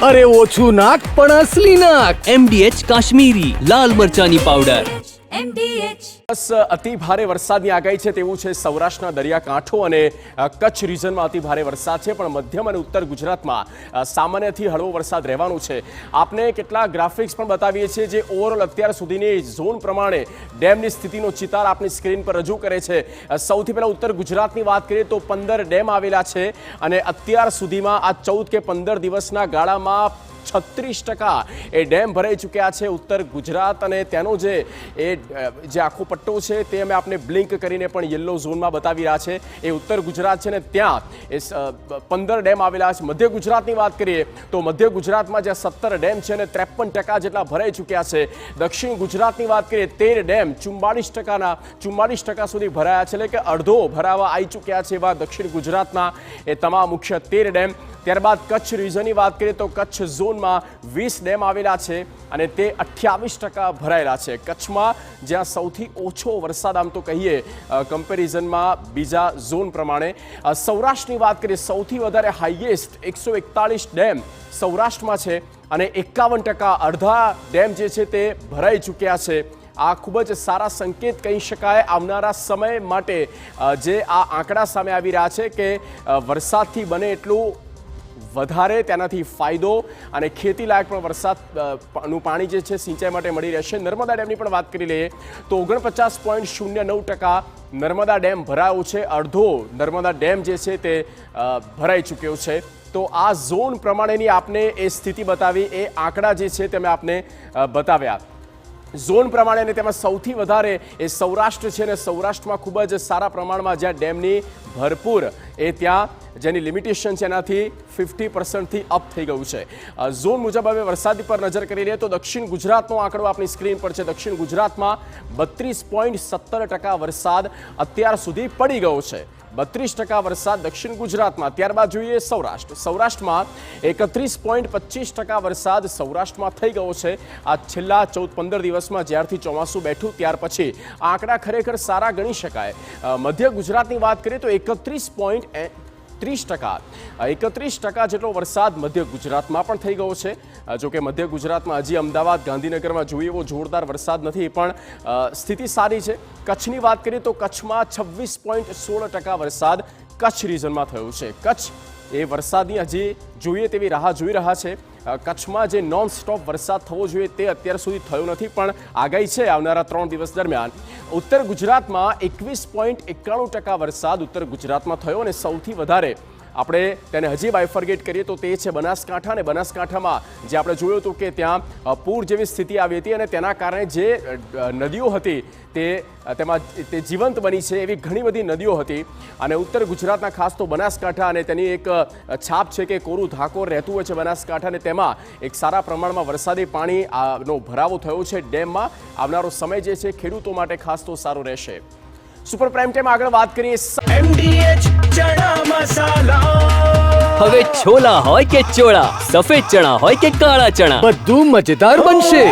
અરે ઓછું નાક પણ અસલી નાક. MDH કાશ્મીરી લાલ મરચાની પાવડર. બસ અતિ ભારે વરસાદની આગાહી છે તેવું છે સૌરાષ્ટ્રના દરિયાકાંઠો અને કચ્છ રિજનમાં અતિ ભારે વરસાદ છે, પણ મધ્યમ અને ઉત્તર ગુજરાતમાં સામાન્યથી હળવો વરસાદ રહેવાનો છે. આપને કેટલાક ગ્રાફિક્સ પણ બતાવીએ છીએ જે ઓવરઓલ અત્યાર સુધીની ઝોન પ્રમાણે ડેમની સ્થિતિનો ચિતાર આપણી સ્ક્રીન પર રજૂ કરે છે. સૌથી પહેલા ઉત્તર ગુજરાતની વાત કરીએ તો 15 ડેમ આવેલા છે અને અત્યાર સુધીમાં આ 14 કે 15 દિવસના ગાળામાં 36% એ ડેમ ભરાઈ ચૂક્યા છે. ઉત્તર ગુજરાત અને તેનો જે આખો પટ્ટો છે તે અમે આપને બ્લિંક કરીને પણ યલો ઝોનમાં બતાવી રહ્યા છે. એ ઉત્તર ગુજરાત છે ને ત્યાં એ 15 ડેમ આવેલા છે. મધ્ય ગુજરાતની વાત કરીએ તો મધ્ય ગુજરાતમાં જ્યાં 17 ડેમ છે અને 53% જેટલા ભરાઈ ચૂક્યા છે. દક્ષિણ ગુજરાતની વાત કરીએ 13 ડેમ 44% સુધી ભરાયા છે, એટલે કે અડધો ભરાવા આવી ચૂક્યા છે એવા દક્ષિણ ગુજરાતના એ તમામ મુખ્ય 13 ડેમ. ત્યારબાદ કચ્છ રિજનની વાત કરીએ તો કચ્છ ઝોનમાં 20 ડેમ આવેલા છે અને તે 28% ભરાયેલા છે. કચ્છમાં જ્યાં સૌથી ઓછો વરસાદ આમ તો કહીએ કમ્પેરિઝનમાં બીજા ઝોન પ્રમાણે. સૌરાષ્ટ્રની વાત કરીએ સૌથી વધારે હાઈએસ્ટ 141 ડેમ સૌરાષ્ટ્રમાં છે અને 51% અડધા ડેમ જે છે તે ભરાઈ ચૂક્યા છે. આ ખૂબ જ સારા સંકેત કહી શકાય આવનારા સમય માટે જે આ આંકડા સામે આવી રહ્યા છે કે વરસાદથી બને એટલું વધારે તેનાથી ફાયદો અને ખેતીલાયક પણ વરસાદનું પાણી જે છે સિંચાઈ માટે મળી રહેશે. નર્મદા ડેમની પણ વાત કરી લઈએ તો 49.09% નર્મદા ડેમ ભરાયો છે. અડધો નર્મદા ડેમ જે છે તે ભરાઈ ચૂક્યો છે. તો આ ઝોન પ્રમાણેની આપને એ સ્થિતિ બતાવી, એ આંકડા જે છે તે મેં આપને બતાવ્યા ઝોન પ્રમાણે, અને તેમાં સૌથી વધારે એ સૌરાષ્ટ્ર છે અને સૌરાષ્ટ્રમાં ખૂબ જ સારા પ્રમાણમાં જ્યાં ડેમની ભરપૂર એ ત્યાં જેની લિમિટેશન છે એનાથી 50%થી અપ થઈ ગયું છે. ઝોન મુજબ હવે વરસાદ પર નજર કરી લઈએ તો દક્ષિણ ગુજરાતનો આંકડો આપણી સ્ક્રીન પર છે. દક્ષિણ ગુજરાતમાં 32.17% વરસાદ અત્યાર સુધી પડી ગયો છે. 32% વરસાદ દક્ષિણ ગુજરાતમાં. ત્યારબાદ જોઈએ સૌરાષ્ટ્રમાં 31.25% વરસાદ સૌરાષ્ટ્રમાં થઈ ગયો છે. આ છેલ્લા 14-15 દિવસમાં જ્યારથી ચોમાસું બેઠું ત્યાર પછી આંકડા ખરેખર સારા ગણી શકાય. મધ્ય ગુજરાતની વાત કરીએ તો 31% જેટલો વરસાદ મધ્ય ગુજરાતમાં પણ થઈ ગયો છે. જોકે મધ્ય ગુજરાતમાં હજી અમદાવાદ ગાંધીનગરમાં જોઈએ એવો જોરદાર વરસાદ નથી, પણ સ્થિતિ સારી છે. કચ્છની વાત કરીએ તો કચ્છમાં 26.16% વરસાદ કચ્છ રિજનમાં થયો છે. કચ્છ એ વરસાદની હજી જોઈએ તેવી રાહ જોઈ રહ્યા છે. કચ્છમાં જે નોન સ્ટોપ વરસાદ થવો જોઈએ તે અત્યાર સુધી થયો નથી, પણ આગાહી છે આવનારા 3 દિવસ દરમિયાન. ઉત્તર ગુજરાતમાં 21.91% વરસાદ ઉત્તર ગુજરાતમાં થયો અને સૌથી વધારે આપણે તેને હજી બાયફર્ગેટ કરીએ તો તે છે બનાસકાંઠા. અને બનાસકાંઠામાં જે આપણે જોયું હતું કે ત્યાં પૂર જેવી સ્થિતિ આવી હતી અને તેના કારણે જે નદીઓ હતી તેમાં તે જીવંત બની છે એવી ઘણી બધી નદીઓ હતી. અને ઉત્તર ગુજરાતના ખાસ તો બનાસકાંઠા, અને તેની એક છાપ છે કે કોરું ધાકોર રહેતું હોય છે બનાસકાંઠા, અને તેમાં એક સારા પ્રમાણમાં વરસાદી પાણીનો ભરાવો થયો છે ડેમમાં. આવનારો સમય જે છે ખેડૂતો માટે ખાસ તો સારો રહેશે. સુપર પ્રાઇમ ટાઈમ આગળ વાત કરીએ MDH ચણા મસાલા. હવે છોલા હોય કે ચોળા, સફેદ ચણા હોય કે કાળા ચણા, બધું મજેદાર બનશે.